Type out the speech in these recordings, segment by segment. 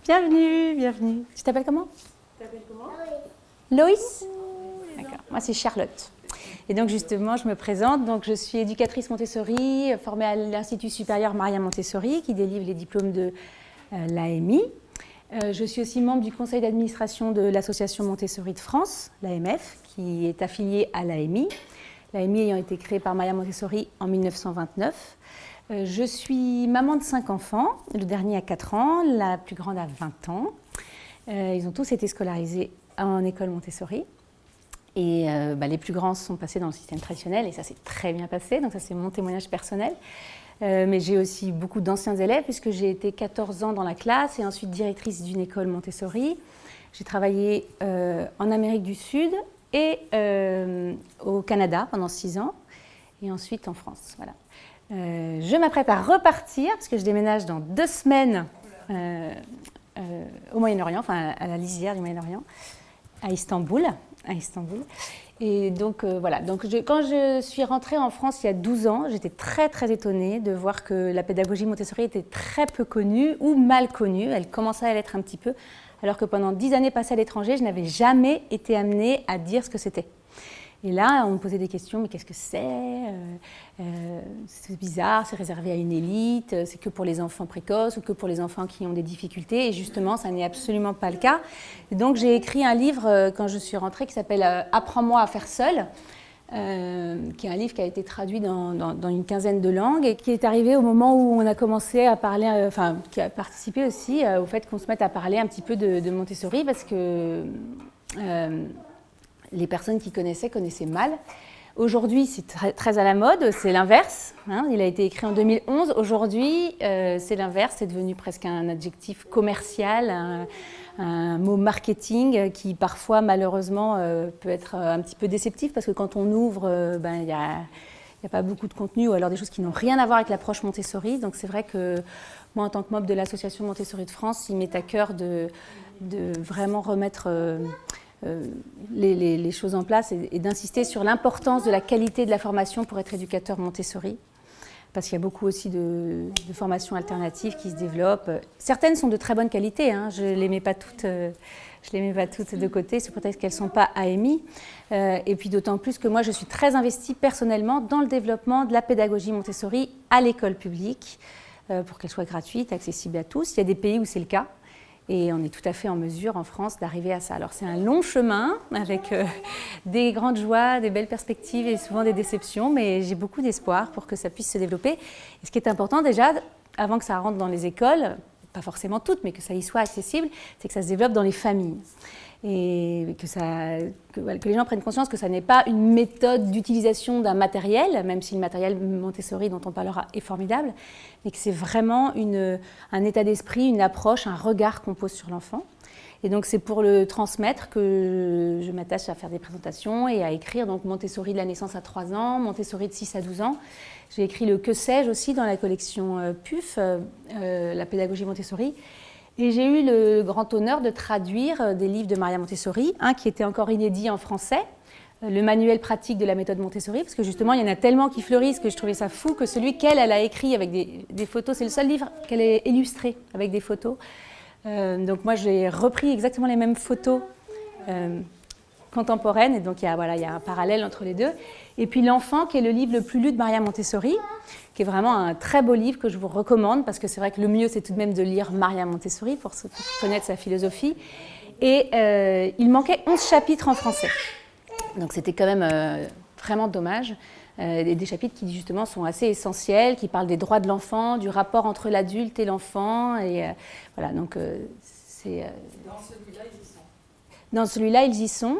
Bienvenue, bienvenue. Tu t'appelles comment? Tu t'appelles comment? Loïs. D'accord. Moi, c'est Charlotte. Et donc, justement, je me présente. Donc, je suis éducatrice Montessori, formée à l'Institut supérieur Maria Montessori, qui délivre les diplômes de l'AMI. Je suis aussi membre du conseil d'administration de l'Association Montessori de France, l'AMF, qui est affiliée à l'AMI. L'AMI ayant été créée par Maria Montessori en 1929. Je suis maman de 5 enfants, le dernier a 4 ans, la plus grande a 20 ans. Ils ont tous été scolarisés en école Montessori. Et les plus grands sont passés dans le système traditionnel et ça s'est très bien passé, donc ça c'est mon témoignage personnel. Mais j'ai aussi beaucoup d'anciens élèves puisque j'ai été 14 ans dans la classe et ensuite directrice d'une école Montessori. J'ai travaillé en Amérique du Sud et au Canada pendant 6 ans et ensuite en France. Voilà. Je m'apprête à repartir parce que je déménage dans 2 semaines au Moyen-Orient, enfin à la lisière du Moyen-Orient, à Istanbul. Et donc voilà, quand je suis rentrée en France il y a 12 ans, j'étais très très étonnée de voir que la pédagogie Montessori était très peu connue ou mal connue. Elle commençait à l'être un petit peu, alors que pendant 10 années passées à l'étranger, je n'avais jamais été amenée à dire ce que c'était. Et là, on me posait des questions, mais qu'est-ce que c'est? C'est bizarre, c'est réservé à une élite, c'est que pour les enfants précoces ou que pour les enfants qui ont des difficultés. Et justement, ça n'est absolument pas le cas. Et donc, j'ai écrit un livre quand je suis rentrée qui s'appelle « Apprends-moi à faire seul », qui est un livre qui a été traduit dans une quinzaine de langues et qui est arrivé au moment où on a commencé à parler, qui a participé aussi au fait qu'on se mette à parler un petit peu de Montessori parce que les personnes qui connaissaient mal. Aujourd'hui, c'est très à la mode, c'est l'inverse. Hein, il a été écrit en 2011. Aujourd'hui, c'est l'inverse, c'est devenu presque un adjectif commercial, un mot marketing qui parfois, malheureusement, peut être un petit peu déceptif parce que quand on ouvre, il n'y a pas beaucoup de contenu ou alors des choses qui n'ont rien à voir avec l'approche Montessori. Donc c'est vrai que moi, en tant que membre de l'Association Montessori de France, il m'est à cœur de vraiment remettre les choses en place et d'insister sur l'importance de la qualité de la formation pour être éducateur Montessori. Parce qu'il y a beaucoup aussi de formations alternatives qui se développent. Certaines sont de très bonne qualité, hein. Je ne les mets pas toutes de côté, c'est peut-être qu'elles ne sont pas AMI. Et puis d'autant plus que moi, je suis très investie personnellement dans le développement de la pédagogie Montessori à l'école publique, pour qu'elle soit gratuite, accessible à tous. Il y a des pays où c'est le cas. Et on est tout à fait en mesure en France d'arriver à ça. Alors c'est un long chemin avec des grandes joies, des belles perspectives et souvent des déceptions, mais j'ai beaucoup d'espoir pour que ça puisse se développer. Et ce qui est important déjà, avant que ça rentre dans les écoles, pas forcément toutes, mais que ça y soit accessible, c'est que ça se développe dans les familles. Et que les gens prennent conscience que ça n'est pas une méthode d'utilisation d'un matériel, même si le matériel Montessori dont on parlera est formidable, mais que c'est vraiment un état d'esprit, une approche, un regard qu'on pose sur l'enfant. Et donc c'est pour le transmettre que je m'attache à faire des présentations et à écrire donc Montessori de la naissance à 3 ans, Montessori de 6 à 12 ans. J'ai écrit le Que sais-je aussi dans la collection PUF, la pédagogie Montessori. Et j'ai eu le grand honneur de traduire des livres de Maria Montessori, un qui était encore inédit en français, le manuel pratique de la méthode Montessori, parce que justement, il y en a tellement qui fleurissent que je trouvais ça fou que celui qu'elle a écrit avec des photos, c'est le seul livre qu'elle ait illustré avec des photos. Donc moi, j'ai repris exactement les mêmes photos contemporaines, et donc il y a un parallèle entre les deux. Et puis L'Enfant, qui est le livre le plus lu de Maria Montessori, qui est vraiment un très beau livre que je vous recommande, parce que c'est vrai que le mieux, c'est tout de même de lire Maria Montessori pour connaître sa philosophie. Et il manquait 11 chapitres en français. Donc c'était quand même vraiment dommage. Des chapitres qui, justement, sont assez essentiels, qui parlent des droits de l'enfant, du rapport entre l'adulte et l'enfant. Et voilà, donc c'est... Dans celui-là, ils y sont. Dans celui-là, ils y sont.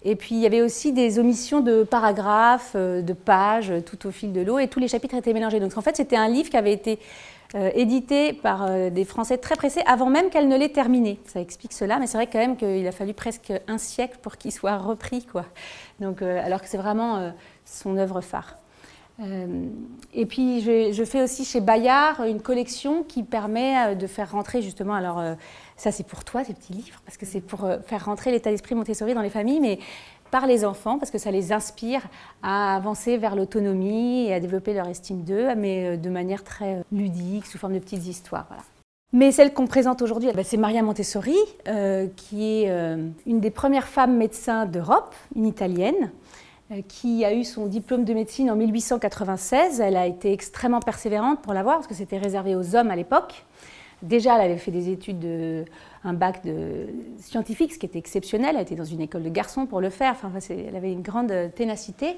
Et puis, il y avait aussi des omissions de paragraphes, de pages, tout au fil de l'eau, et tous les chapitres étaient mélangés. Donc, en fait, c'était un livre qui avait été édité par des Français très pressés, avant même qu'elle ne l'ait terminé. Ça explique cela, mais c'est vrai quand même qu'il a fallu presque un siècle pour qu'il soit repris, quoi. Donc, alors que c'est vraiment son œuvre phare. Et puis, je fais aussi chez Bayard une collection qui permet de faire rentrer justement, alors ça c'est pour toi ces petits livres, parce que c'est pour faire rentrer l'état d'esprit Montessori dans les familles, mais par les enfants, parce que ça les inspire à avancer vers l'autonomie et à développer leur estime d'eux, mais de manière très ludique, sous forme de petites histoires. Voilà. Mais celle qu'on présente aujourd'hui, c'est Maria Montessori, qui est une des premières femmes médecins d'Europe, une Italienne, qui a eu son diplôme de médecine en 1896. Elle a été extrêmement persévérante pour l'avoir, parce que c'était réservé aux hommes à l'époque. Déjà, elle avait fait des études, un bac scientifique, ce qui était exceptionnel. Elle était dans une école de garçons pour le faire. Enfin, elle avait une grande ténacité.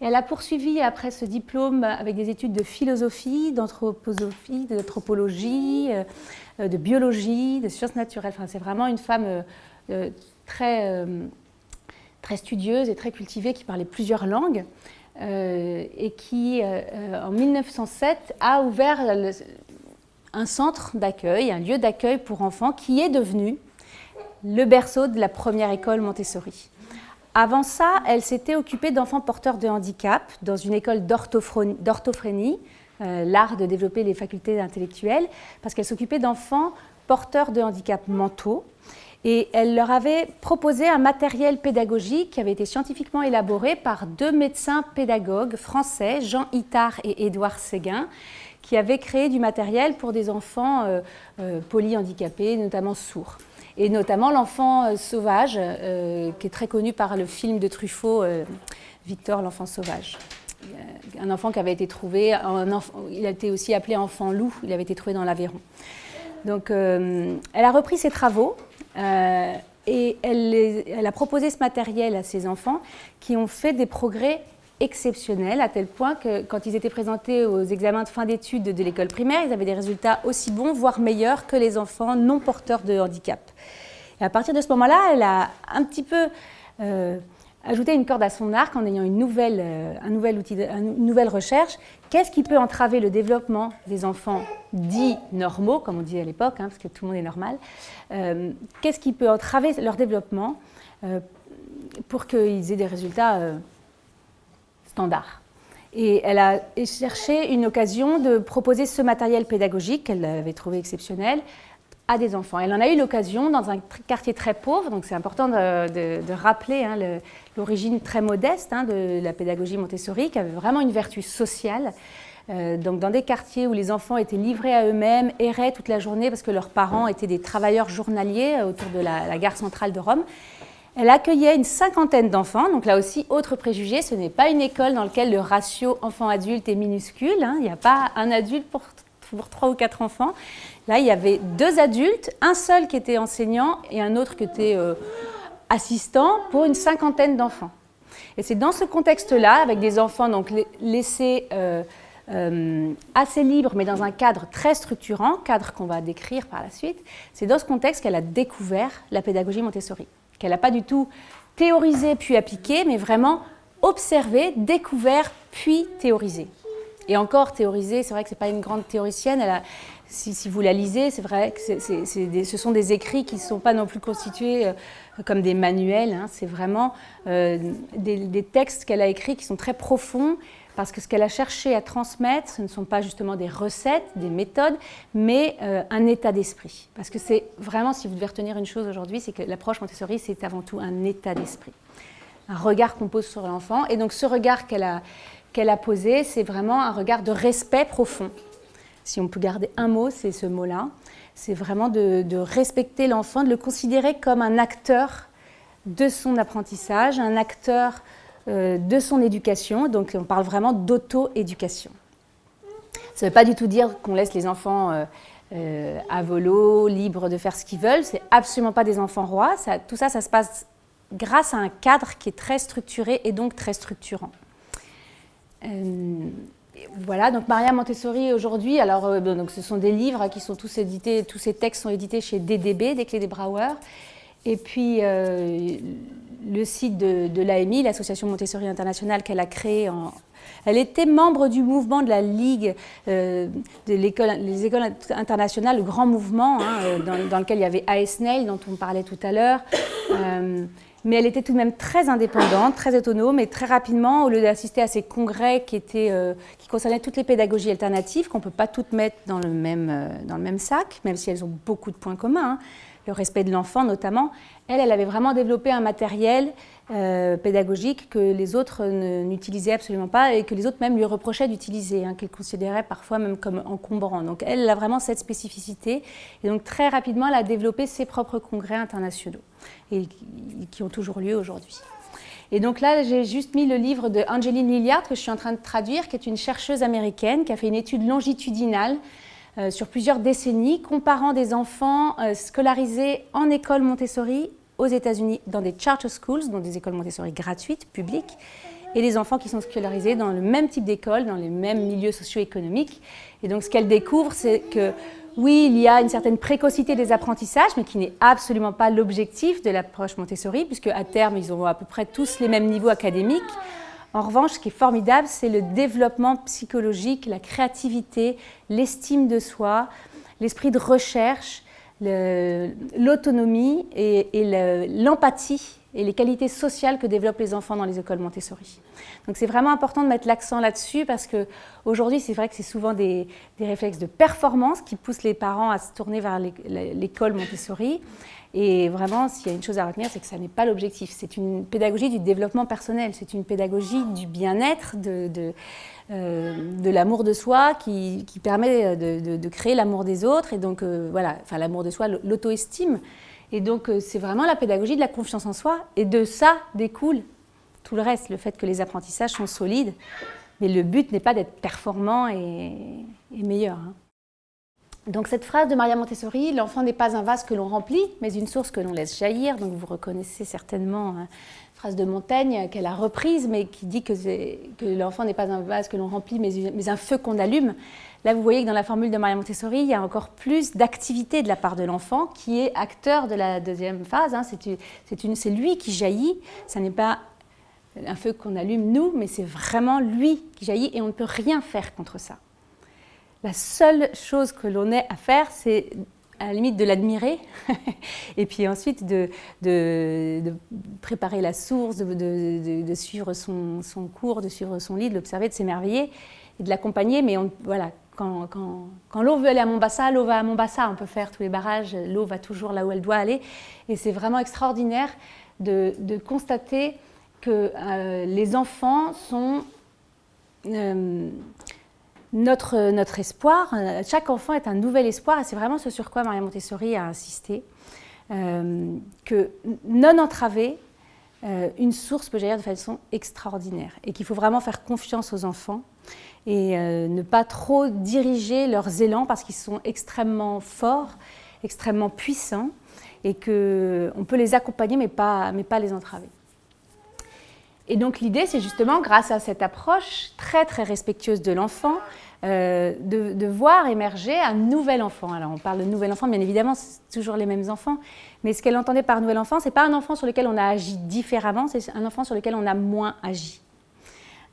Et elle a poursuivi après ce diplôme avec des études de philosophie, d'anthroposophie, d'anthropologie, de biologie, de sciences naturelles. Enfin, c'est vraiment une femme très studieuse et très cultivée, qui parlait plusieurs langues et qui, en 1907, a ouvert un centre d'accueil, un lieu d'accueil pour enfants qui est devenu le berceau de la première école Montessori. Avant ça, elle s'était occupée d'enfants porteurs de handicap dans une école d'orthophrénie, l'art de développer les facultés intellectuelles, parce qu'elle s'occupait d'enfants porteurs de handicap mentaux. Et elle leur avait proposé un matériel pédagogique qui avait été scientifiquement élaboré par 2 médecins pédagogues français, Jean Itard et Édouard Séguin, qui avaient créé du matériel pour des enfants polyhandicapés, notamment sourds. Et notamment l'enfant sauvage, qui est très connu par le film de Truffaut, Victor, l'enfant sauvage. Un enfant qui avait été trouvé, il a été aussi appelé enfant loup, il avait été trouvé dans l'Aveyron. Donc elle a repris ses travaux et elle a proposé ce matériel à ses enfants qui ont fait des progrès exceptionnels, à tel point que quand ils étaient présentés aux examens de fin d'études de l'école primaire, ils avaient des résultats aussi bons, voire meilleurs que les enfants non porteurs de handicap. Et à partir de ce moment-là, elle a un petit peu ajouté une corde à son arc en ayant une nouvelle recherche. Qu'est-ce qui peut entraver le développement des enfants dits normaux, comme on dit à l'époque, parce que tout le monde est normal. Qu'est-ce qui peut entraver leur développement pour qu'ils aient des résultats standard. Et elle a cherché une occasion de proposer ce matériel pédagogique qu'elle avait trouvé exceptionnel à des enfants. Elle en a eu l'occasion dans un quartier très pauvre, donc c'est important de rappeler l'origine très modeste de la pédagogie Montessori, qui avait vraiment une vertu sociale. Donc dans des quartiers où les enfants étaient livrés à eux-mêmes, erraient toute la journée parce que leurs parents étaient des travailleurs journaliers autour de la gare centrale de Rome. Elle accueillait une 50aine d'enfants, donc là aussi, autre préjugé, ce n'est pas une école dans laquelle le ratio enfant-adulte est minuscule, il n'y a pas un adulte pour 3 ou 4 enfants. Là, il y avait 2 adultes, un seul qui était enseignant et un autre qui était assistant pour une 50aine d'enfants. Et c'est dans ce contexte-là, avec des enfants donc, laissés assez libres, mais dans un cadre très structurant, cadre qu'on va décrire par la suite, c'est dans ce contexte qu'elle a découvert la pédagogie Montessori. Qu'elle n'a pas du tout théorisé puis appliqué, mais vraiment observé, découvert puis théorisé. Et encore théorisé, c'est vrai que ce n'est pas une grande théoricienne. Si vous la lisez, c'est vrai que ce sont des écrits qui ne sont pas non plus constitués comme des manuels. C'est vraiment des textes qu'elle a écrits qui sont très profonds, parce que ce qu'elle a cherché à transmettre, ce ne sont pas justement des recettes, des méthodes, mais un état d'esprit. Parce que c'est vraiment, si vous devez retenir une chose aujourd'hui, c'est que l'approche Montessori, c'est avant tout un état d'esprit. Un regard qu'on pose sur l'enfant. Et donc ce regard qu'elle a posé, c'est vraiment un regard de respect profond. Si on peut garder un mot, c'est ce mot-là. C'est vraiment de respecter l'enfant, de le considérer comme un acteur de son apprentissage, un acteur de son éducation, donc on parle vraiment d'auto-éducation. Ça ne veut pas du tout dire qu'on laisse les enfants à volo, libres de faire ce qu'ils veulent, c'est absolument pas des enfants rois, tout ça, ça se passe grâce à un cadre qui est très structuré et donc très structurant. Voilà, donc Maria Montessori aujourd'hui, alors donc ce sont des livres qui sont tous édités, tous ces textes sont édités chez DDB, des Clés des Brouwer. Et puis, le site de l'AMI, l'Association Montessori Internationale qu'elle a créée, elle était membre du mouvement de la Ligue les écoles internationales, le grand mouvement dans lequel il y avait AESNEL, dont on parlait tout à l'heure. Mais elle était tout de même très indépendante, très autonome, et très rapidement, au lieu d'assister à ces congrès qui concernaient toutes les pédagogies alternatives, qu'on ne peut pas toutes mettre dans le même sac, même si elles ont beaucoup de points communs, hein, le respect de l'enfant notamment, elle avait vraiment développé un matériel pédagogique que les autres n'utilisaient absolument pas et que les autres même lui reprochaient d'utiliser, hein, qu'elle considérait parfois même comme encombrant. Donc elle a vraiment cette spécificité et donc très rapidement elle a développé ses propres congrès internationaux et qui ont toujours lieu aujourd'hui. Et donc là j'ai juste mis le livre de Angeline Lilliard que je suis en train de traduire, qui est une chercheuse américaine qui a fait une étude longitudinale sur plusieurs décennies, comparant des enfants scolarisés en école Montessori aux États-Unis dans des charter schools, donc des écoles Montessori gratuites, publiques, et les enfants qui sont scolarisés dans le même type d'école, dans les mêmes milieux socio-économiques. Et donc ce qu'elle découvre, c'est que oui, il y a une certaine précocité des apprentissages, mais qui n'est absolument pas l'objectif de l'approche Montessori, puisque à terme, ils ont à peu près tous les mêmes niveaux académiques. En revanche, ce qui est formidable, c'est le développement psychologique, la créativité, l'estime de soi, l'esprit de recherche, l'autonomie et l'empathie et les qualités sociales que développent les enfants dans les écoles Montessori. Donc c'est vraiment important de mettre l'accent là-dessus parce qu'aujourd'hui, c'est vrai que c'est souvent des réflexes de performance qui poussent les parents à se tourner vers l'école Montessori. Et vraiment, s'il y a une chose à retenir, c'est que ça n'est pas l'objectif. C'est une pédagogie du développement personnel, c'est une pédagogie du bien-être, de l'amour de soi qui permet de créer l'amour des autres. Et donc, voilà, enfin l'amour de soi, l'auto-estime. Et donc, c'est vraiment la pédagogie de la confiance en soi. Et de ça découle tout le reste, le fait que les apprentissages sont solides. Mais le but n'est pas d'être performant et meilleur, hein. Donc cette phrase de Maria Montessori, l'enfant n'est pas un vase que l'on remplit, mais une source que l'on laisse jaillir. Donc vous reconnaissez certainement une phrase de Montaigne qu'elle a reprise, mais qui dit que l'enfant n'est pas un vase que l'on remplit, mais un feu qu'on allume. Là, vous voyez que dans la formule de Maria Montessori, il y a encore plus d'activité de la part de l'enfant, qui est acteur de la deuxième phase, hein. C'est lui qui jaillit, ça n'est pas un feu qu'on allume nous, mais c'est vraiment lui qui jaillit et on ne peut rien faire contre ça. La seule chose que l'on ait à faire, c'est à la limite de l'admirer et puis ensuite de préparer la source, de suivre son cours, de suivre son lit, de l'observer, de s'émerveiller et de l'accompagner. Mais voilà, quand l'eau veut aller à Mombasa, l'eau va à Mombasa. On peut faire tous les barrages, l'eau va toujours là où elle doit aller. Et c'est vraiment extraordinaire de constater que les enfants sont... Notre espoir, chaque enfant est un nouvel espoir et c'est vraiment ce sur quoi Maria Montessori a insisté, que non entravée, une source peut jaillir de façon extraordinaire et qu'il faut vraiment faire confiance aux enfants et ne pas trop diriger leurs élans parce qu'ils sont extrêmement forts, extrêmement puissants et qu'on peut les accompagner mais pas les entraver. Et donc l'idée, c'est justement, grâce à cette approche très très respectueuse de l'enfant, de voir émerger un nouvel enfant. Alors on parle de nouvel enfant, bien évidemment, c'est toujours les mêmes enfants, mais ce qu'elle entendait par nouvel enfant, ce n'est pas un enfant sur lequel on a agi différemment, c'est un enfant sur lequel on a moins agi.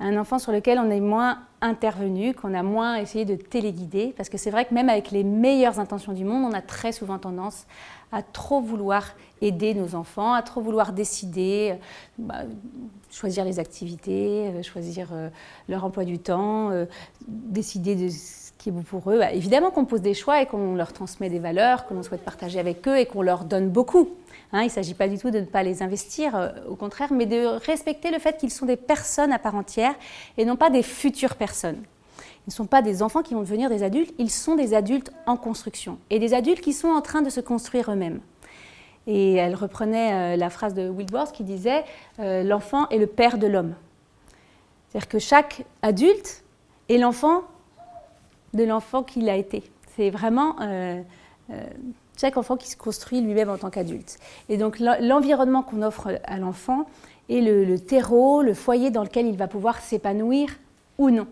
Un enfant sur lequel on est moins intervenu, qu'on a moins essayé de téléguider, parce que c'est vrai que même avec les meilleures intentions du monde, on a très souvent tendance à trop vouloir aider nos enfants, à trop vouloir décider, choisir les activités, choisir leur emploi du temps, décider de ce qui est bon pour eux. Évidemment qu'on pose des choix et qu'on leur transmet des valeurs, que l'on souhaite partager avec eux et qu'on leur donne beaucoup. Il ne s'agit pas du tout de ne pas les investir, au contraire, mais de respecter le fait qu'ils sont des personnes à part entière et non pas des futures personnes. Ils ne sont pas des enfants qui vont devenir des adultes, ils sont des adultes en construction et des adultes qui sont en train de se construire eux-mêmes. Et elle reprenait la phrase de Wilberforce qui disait « l'enfant est le père de l'homme ». C'est-à-dire que chaque adulte est l'enfant de l'enfant qu'il a été. C'est vraiment chaque enfant qui se construit lui-même en tant qu'adulte. Et donc l'environnement qu'on offre à l'enfant est le terreau, le foyer dans lequel il va pouvoir s'épanouir ou non.